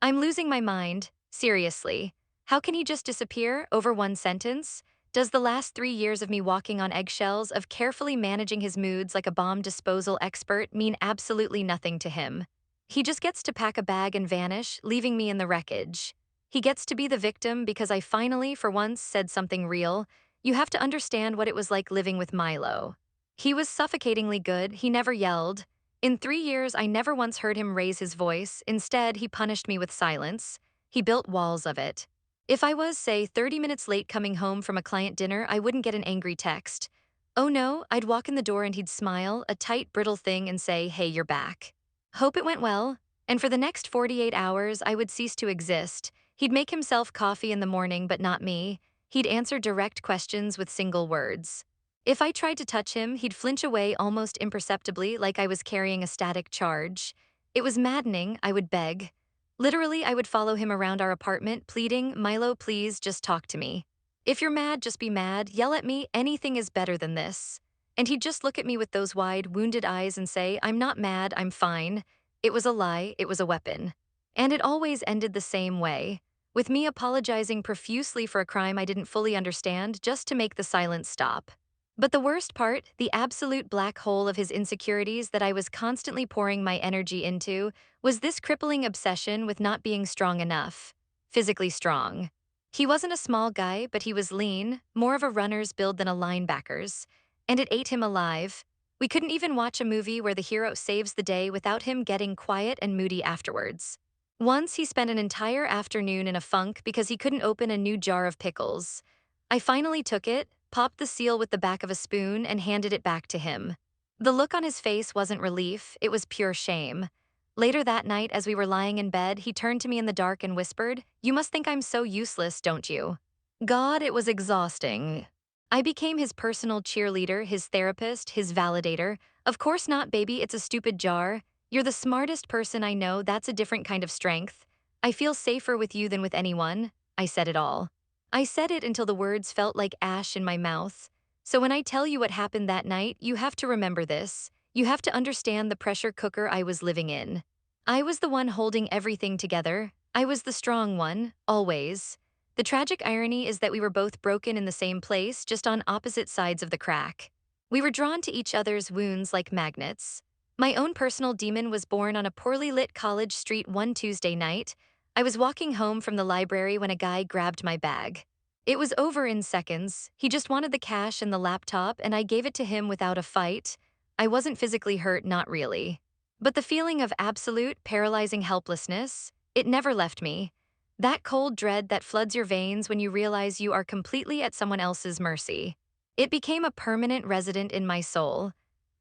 I'm losing my mind. Seriously. How can he just disappear over one sentence? Does the last 3 years of me walking on eggshells, of carefully managing his moods like a bomb disposal expert, mean absolutely nothing to him? He just gets to pack a bag and vanish, leaving me in the wreckage. He gets to be the victim because I finally, for once, said something real. You have to understand what it was like living with Milo. He was suffocatingly good, he never yelled. In 3 years, I never once heard him raise his voice. Instead, he punished me with silence. He built walls of it. If I was, say, 30 minutes late coming home from a client dinner, I wouldn't get an angry text. Oh no, I'd walk in the door and he'd smile, a tight, brittle thing, and say, "Hey, you're back. Hope it went well." And for the next 48 hours, I would cease to exist. He'd make himself coffee in the morning, but not me. He'd answer direct questions with single words. If I tried to touch him, he'd flinch away almost imperceptibly, like I was carrying a static charge. It was maddening, I would beg. Literally, I would follow him around our apartment, pleading, "Milo, please, just talk to me. If you're mad, just be mad, yell at me, anything is better than this." And he'd just look at me with those wide, wounded eyes and say, "I'm not mad, I'm fine." It was a lie, it was a weapon. And it always ended the same way, with me apologizing profusely for a crime I didn't fully understand just to make the silence stop. But the worst part, the absolute black hole of his insecurities that I was constantly pouring my energy into, was this crippling obsession with not being strong enough. Physically strong. He wasn't a small guy, but he was lean, more of a runner's build than a linebacker's. And it ate him alive. We couldn't even watch a movie where the hero saves the day without him getting quiet and moody afterwards. Once he spent an entire afternoon in a funk because he couldn't open a new jar of pickles. I finally took it, popped the seal with the back of a spoon, and handed it back to him. The look on his face wasn't relief, it was pure shame. Later that night, as we were lying in bed, he turned to me in the dark and whispered, "You must think I'm so useless, don't you?" God, it was exhausting. I became his personal cheerleader, his therapist, his validator. Of course not, baby, it's a stupid jar. You're the smartest person I know, that's a different kind of strength. I feel safer with you than with anyone. I said it all. I said it until the words felt like ash in my mouth. So when I tell you what happened that night, you have to remember this. You have to understand the pressure cooker I was living in. I was the one holding everything together. I was the strong one, always. The tragic irony is that we were both broken in the same place, just on opposite sides of the crack. We were drawn to each other's wounds like magnets. My own personal demon was born on a poorly lit college street one Tuesday night. I was walking home from the library when a guy grabbed my bag. It was over in seconds. He just wanted the cash and the laptop, and I gave it to him without a fight. I wasn't physically hurt, not really. But the feeling of absolute, paralyzing helplessness, it never left me. That cold dread that floods your veins when you realize you are completely at someone else's mercy. It became a permanent resident in my soul.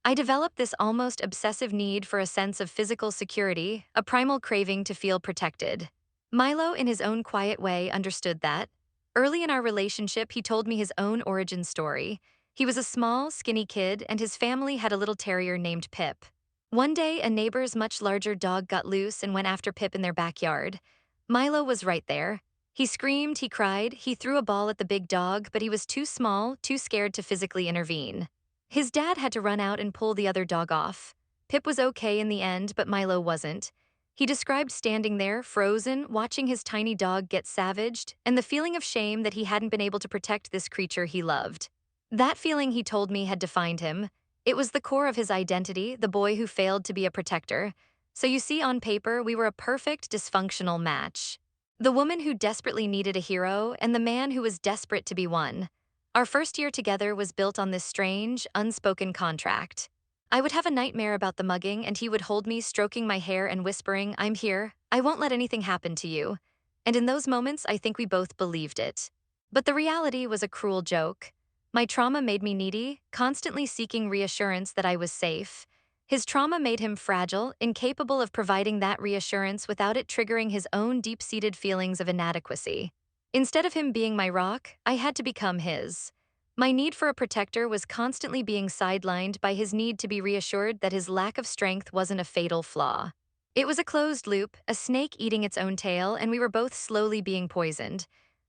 I developed this almost obsessive need for a sense of physical security, a primal craving to feel protected. Milo, in his own quiet way, understood that. Early in our relationship, he told me his own origin story. He was a small, skinny kid, and his family had a little terrier named Pip. One day, a neighbor's much larger dog got loose and went after Pip in their backyard. Milo was right there. He screamed, he cried, he threw a ball at the big dog, but he was too small, too scared to physically intervene. His dad had to run out and pull the other dog off. Pip was okay in the end, but Milo wasn't. He described standing there, frozen, watching his tiny dog get savaged, and the feeling of shame that he hadn't been able to protect this creature he loved. That feeling, he told me, had defined him. It was the core of his identity, the boy who failed to be a protector. So you see, on paper, we were a perfect, dysfunctional match. The woman who desperately needed a hero, and the man who was desperate to be one. Our first year together was built on this strange, unspoken contract. I would have a nightmare about the mugging, and he would hold me, stroking my hair and whispering, "I'm here, I won't let anything happen to you." And in those moments, I think we both believed it. But the reality was a cruel joke. My trauma made me needy, constantly seeking reassurance that I was safe. His trauma made him fragile, incapable of providing that reassurance without it triggering his own deep-seated feelings of inadequacy. Instead of him being my rock, I had to become his. My need for a protector was constantly being sidelined by his need to be reassured that his lack of strength wasn't a fatal flaw. It was a closed loop, a snake eating its own tail, and we were both slowly being poisoned.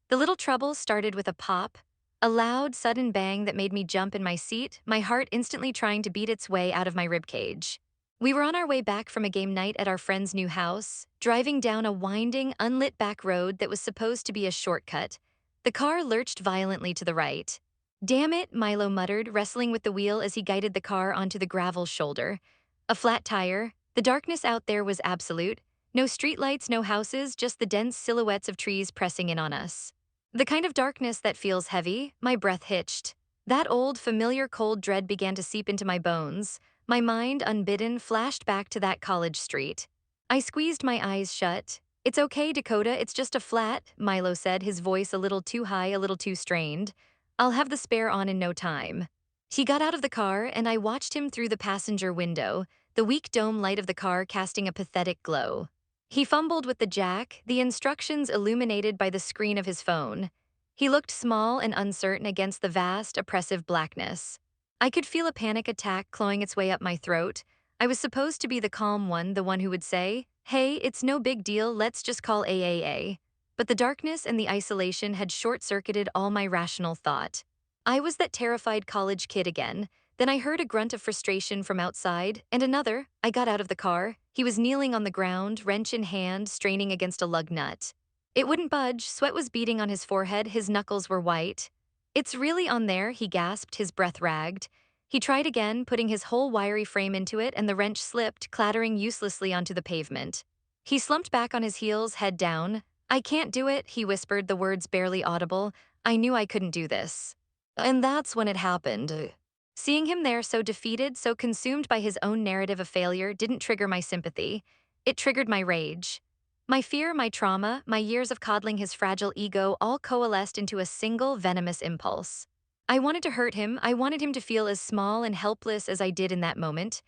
The little trouble started with a pop, a loud, sudden bang that made me jump in my seat, my heart instantly trying to beat its way out of my ribcage. We were on our way back from a game night at our friend's new house, driving down a winding, unlit back road that was supposed to be a shortcut. The car lurched violently to the right. Damn it, Milo muttered, wrestling with the wheel as he guided the car onto the gravel shoulder. A flat tire. The darkness out there was absolute. No streetlights, no houses, just the dense silhouettes of trees pressing in on us. The kind of darkness that feels heavy. My breath hitched. That old, familiar cold dread began to seep into my bones. My mind, unbidden, flashed back to that college street. I squeezed my eyes shut. "It's okay, Dakota, it's just a flat," Milo said, his voice a little too high, a little too strained. "I'll have the spare on in no time." He got out of the car, and I watched him through the passenger window, the weak dome light of the car casting a pathetic glow. He fumbled with the jack, the instructions illuminated by the screen of his phone. He looked small and uncertain against the vast, oppressive blackness. I could feel a panic attack clawing its way up my throat. I was supposed to be the calm one, the one who would say, "Hey, it's no big deal, let's just call AAA." But the darkness and the isolation had short-circuited all my rational thought. I was that terrified college kid again. Then I heard a grunt of frustration from outside, and another. I got out of the car. He was kneeling on the ground, wrench in hand, straining against a lug nut. It wouldn't budge, sweat was beading on his forehead, his knuckles were white. "It's really on there," he gasped, his breath ragged. He tried again, putting his whole wiry frame into it, and the wrench slipped, clattering uselessly onto the pavement. He slumped back on his heels, head down. "I can't do it," he whispered, the words barely audible. I knew I couldn't do this. And that's when it happened. Seeing him there so defeated, so consumed by his own narrative of failure, didn't trigger my sympathy. It triggered my rage. My fear, my trauma, my years of coddling his fragile ego all coalesced into a single venomous impulse. I wanted to hurt him. I wanted him to feel as small and helpless as I did in that moment.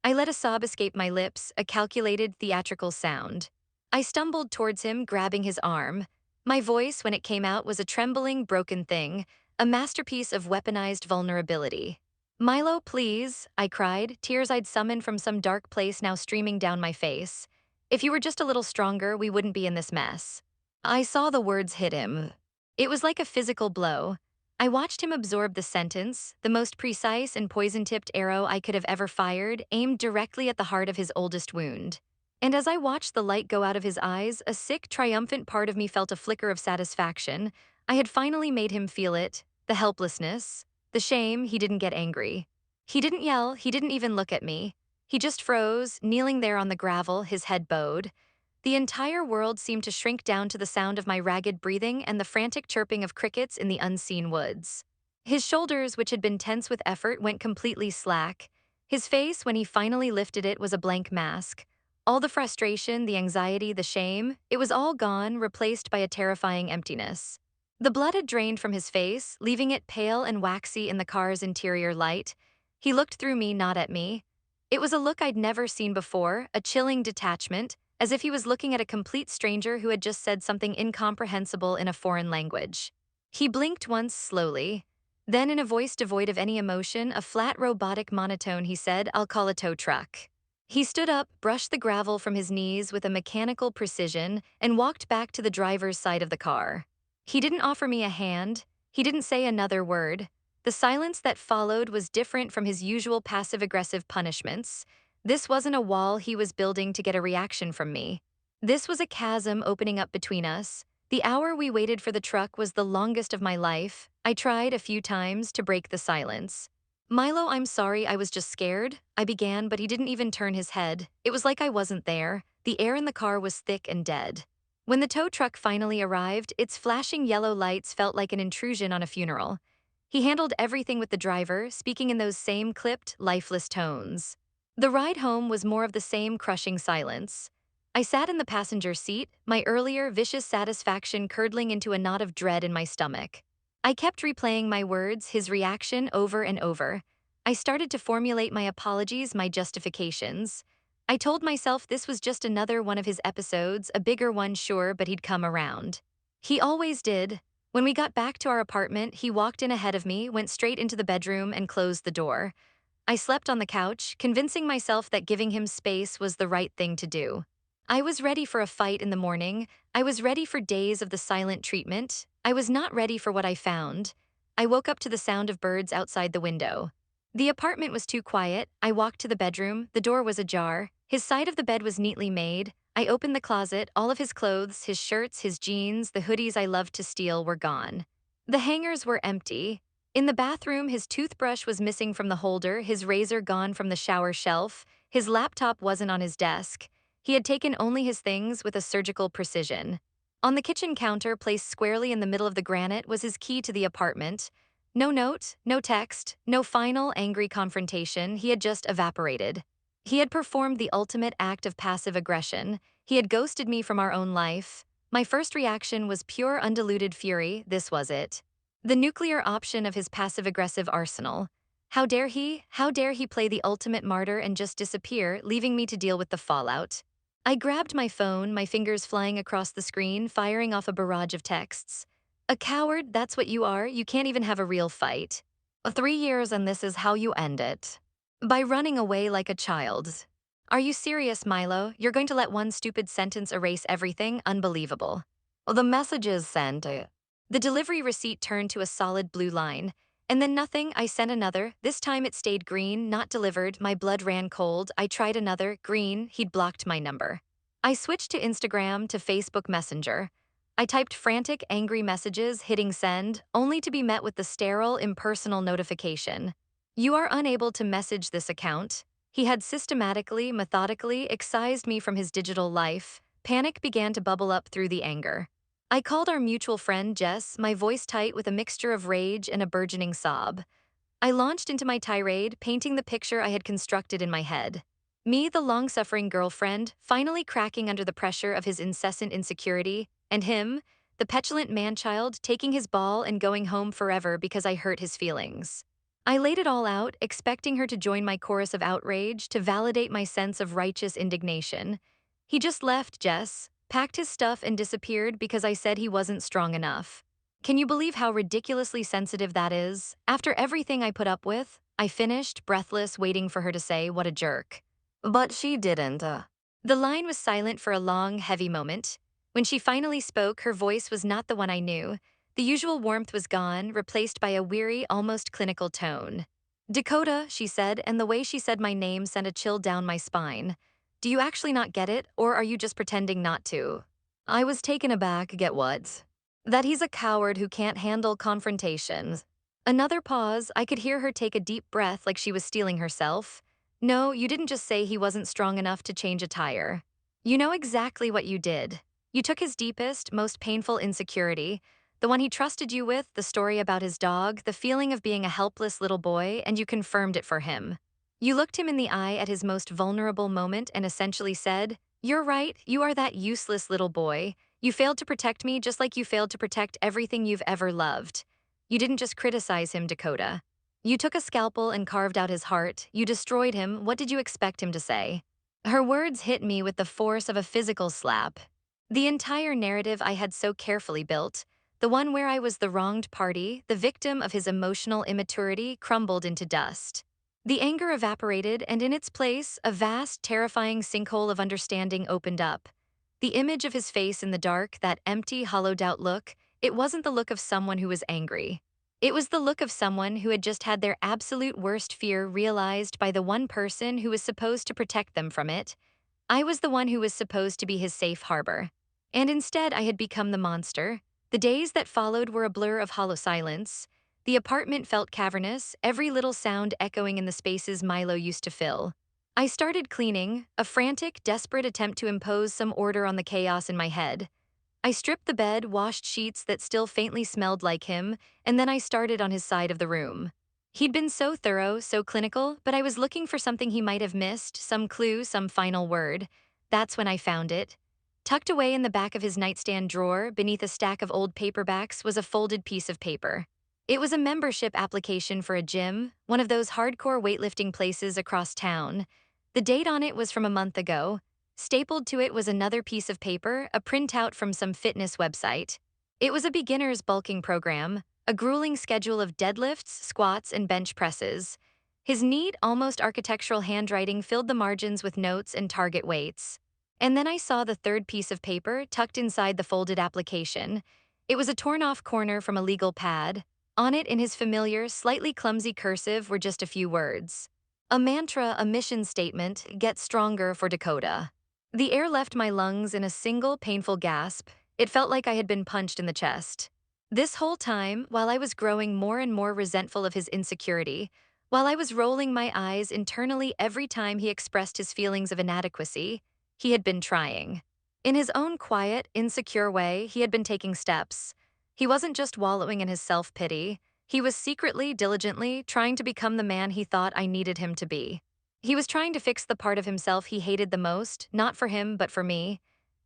I let a sob escape my lips, a calculated, theatrical sound. I stumbled towards him, grabbing his arm. My voice, when it came out, was a trembling, broken thing, a masterpiece of weaponized vulnerability. "Milo, please," I cried, tears I'd summoned from some dark place now streaming down my face. "If you were just a little stronger, we wouldn't be in this mess." I saw the words hit him. It was like a physical blow. I watched him absorb the sentence, the most precise and poison-tipped arrow I could have ever fired, aimed directly at the heart of his oldest wound. And as I watched the light go out of his eyes, a sick, triumphant part of me felt a flicker of satisfaction. I had finally made him feel it, the helplessness, the shame. He didn't get angry. He didn't yell, he didn't even look at me. He just froze, kneeling there on the gravel, his head bowed. The entire world seemed to shrink down to the sound of my ragged breathing and the frantic chirping of crickets in the unseen woods. His shoulders, which had been tense with effort, went completely slack. His face, when he finally lifted it, was a blank mask. All the frustration, the anxiety, the shame, it was all gone, replaced by a terrifying emptiness. The blood had drained from his face, leaving it pale and waxy in the car's interior light. He looked through me, not at me. It was a look I'd never seen before, a chilling detachment, as if he was looking at a complete stranger who had just said something incomprehensible in a foreign language. He blinked once slowly. Then, in a voice devoid of any emotion, a flat robotic monotone, he said, "I'll call a tow truck." He stood up, brushed the gravel from his knees with a mechanical precision, and walked back to the driver's side of the car. He didn't offer me a hand. He didn't say another word. The silence that followed was different from his usual passive-aggressive punishments. This wasn't a wall he was building to get a reaction from me. This was a chasm opening up between us. The hour we waited for the truck was the longest of my life. I tried a few times to break the silence. "Milo, I'm sorry, I was just scared," I began, but he didn't even turn his head. It was like I wasn't there. The air in the car was thick and dead. When the tow truck finally arrived, its flashing yellow lights felt like an intrusion on a funeral. He handled everything with the driver, speaking in those same clipped, lifeless tones. The ride home was more of the same crushing silence. I sat in the passenger seat, my earlier vicious satisfaction curdling into a knot of dread in my stomach. I kept replaying my words, his reaction, over and over. I started to formulate my apologies, my justifications. I told myself this was just another one of his episodes, a bigger one, sure, but he'd come around. He always did. When we got back to our apartment, he walked in ahead of me, went straight into the bedroom, and closed the door. I slept on the couch, convincing myself that giving him space was the right thing to do. I was ready for a fight in the morning. I was ready for days of the silent treatment. I was not ready for what I found. I woke up to the sound of birds outside the window. The apartment was too quiet. I walked to the bedroom. The door was ajar. His side of the bed was neatly made. I opened the closet. All of his clothes, his shirts, his jeans, the hoodies I loved to steal were gone. The hangers were empty. In the bathroom, his toothbrush was missing from the holder, his razor gone from the shower shelf, his laptop wasn't on his desk. He had taken only his things with a surgical precision. On the kitchen counter, placed squarely in the middle of the granite, was his key to the apartment. No note, no text, no final angry confrontation, he had just evaporated. He had performed the ultimate act of passive aggression. He had ghosted me from our own life. My first reaction was pure undiluted fury. This was it. The nuclear option of his passive-aggressive arsenal. How dare he? How dare he play the ultimate martyr and just disappear, leaving me to deal with the fallout? I grabbed my phone, my fingers flying across the screen, firing off a barrage of texts. A coward, that's what you are. You can't even have a real fight. 3 years and this is how you end it. By running away like a child. Are you serious, Milo? You're going to let one stupid sentence erase everything? Unbelievable. The message is sent. The delivery receipt turned to a solid blue line. And then nothing, I sent another. This time it stayed green, not delivered. My blood ran cold. I tried another, green. He'd blocked my number. I switched to Instagram to Facebook Messenger. I typed frantic, angry messages, hitting send, only to be met with the sterile, impersonal notification. You are unable to message this account. He had systematically, methodically excised me from his digital life. Panic began to bubble up through the anger. I called our mutual friend, Jess, my voice tight with a mixture of rage and a burgeoning sob. I launched into my tirade, painting the picture I had constructed in my head. Me, the long-suffering girlfriend, finally cracking under the pressure of his incessant insecurity, and him, the petulant man-child, taking his ball and going home forever because I hurt his feelings. I laid it all out, expecting her to join my chorus of outrage, to validate my sense of righteous indignation. He just left, Jess, packed his stuff and disappeared because I said he wasn't strong enough. Can you believe how ridiculously sensitive that is? After everything I put up with, I finished, breathless, waiting for her to say, "What a jerk." But she didn't. The line was silent for a long, heavy moment. When she finally spoke, her voice was not the one I knew. The usual warmth was gone, replaced by a weary, almost clinical tone. "Dakota," she said, and the way she said my name sent a chill down my spine. "Do you actually not get it, or are you just pretending not to?" I was taken aback. Get what? That he's a coward who can't handle confrontations. Another pause. I could hear her take a deep breath like she was steeling herself. "No, you didn't just say he wasn't strong enough to change a tire. You know exactly what you did. You took his deepest, most painful insecurity, the one he trusted you with, the story about his dog, the feeling of being a helpless little boy, and you confirmed it for him. You looked him in the eye at his most vulnerable moment and essentially said, 'You're right, you are that useless little boy. You failed to protect me just like you failed to protect everything you've ever loved.' You didn't just criticize him, Dakota. You took a scalpel and carved out his heart. You destroyed him. What did you expect him to say?" Her words hit me with the force of a physical slap. The entire narrative I had so carefully built, the one where I was the wronged party, the victim of his emotional immaturity, crumbled into dust. The anger evaporated, and in its place, a vast, terrifying sinkhole of understanding opened up. The image of his face in the dark, that empty, hollowed-out look, it wasn't the look of someone who was angry. It was the look of someone who had just had their absolute worst fear realized by the one person who was supposed to protect them from it. I was the one who was supposed to be his safe harbor. And instead, I had become the monster. The days that followed were a blur of hollow silence. The apartment felt cavernous, every little sound echoing in the spaces Milo used to fill. I started cleaning, a frantic, desperate attempt to impose some order on the chaos in my head. I stripped the bed, washed sheets that still faintly smelled like him, and then I started on his side of the room. He'd been so thorough, so clinical, but I was looking for something he might have missed, some clue, some final word. That's when I found it. Tucked away in the back of his nightstand drawer, beneath a stack of old paperbacks, was a folded piece of paper. It was a membership application for a gym, one of those hardcore weightlifting places across town. The date on it was from a month ago. Stapled to it was another piece of paper, a printout from some fitness website. It was a beginner's bulking program, a grueling schedule of deadlifts, squats, and bench presses. His neat, almost architectural handwriting filled the margins with notes and target weights. And then I saw the third piece of paper tucked inside the folded application. It was a torn-off corner from a legal pad. On it, in his familiar, slightly clumsy cursive, were just a few words. A mantra, a mission statement: get stronger for Dakota. The air left my lungs in a single painful gasp. It felt like I had been punched in the chest. This whole time, while I was growing more and more resentful of his insecurity, while I was rolling my eyes internally every time he expressed his feelings of inadequacy, he had been trying. In his own quiet, insecure way, he had been taking steps. He wasn't just wallowing in his self-pity. He was secretly, diligently, trying to become the man he thought I needed him to be. He was trying to fix the part of himself he hated the most, not for him, but for me.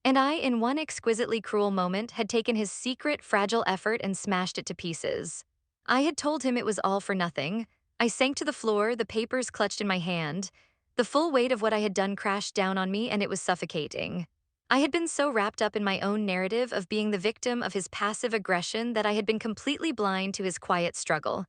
And I, in one exquisitely cruel moment, had taken his secret, fragile effort and smashed it to pieces. I had told him it was all for nothing. I sank to the floor, the papers clutched in my hand. The full weight of what I had done crashed down on me, and it was suffocating. I had been so wrapped up in my own narrative of being the victim of his passive aggression that I had been completely blind to his quiet struggle.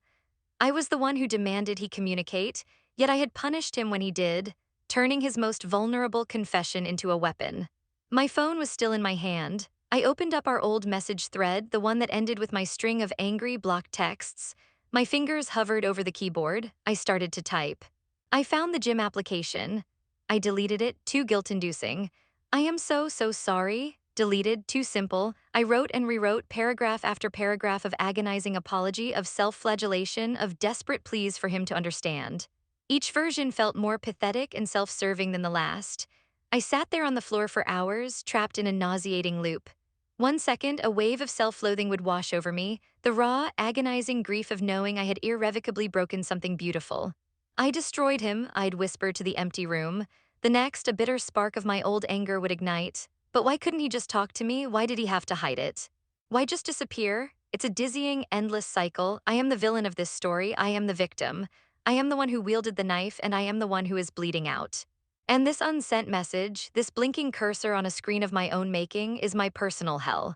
I was the one who demanded he communicate, yet I had punished him when he did, turning his most vulnerable confession into a weapon. My phone was still in my hand. I opened up our old message thread, the one that ended with my string of angry, blocked texts. My fingers hovered over the keyboard. I started to type. I found the gym application. I deleted it, too guilt-inducing. I am so sorry. Deleted, too simple. I wrote and rewrote paragraph after paragraph of agonizing apology, of self-flagellation, of desperate pleas for him to understand. Each version felt more pathetic and self-serving than the last. I sat there on the floor for hours, trapped in a nauseating loop. One second, a wave of self-loathing would wash over me, the raw, agonizing grief of knowing I had irrevocably broken something beautiful. I destroyed him, I'd whisper to the empty room. The next, a bitter spark of my old anger would ignite. But why couldn't he just talk to me? Why did he have to hide it? Why just disappear? It's a dizzying, endless cycle. I am the villain of this story. I am the victim. I am the one who wielded the knife, and I am the one who is bleeding out. And this unsent message, this blinking cursor on a screen of my own making, is my personal hell.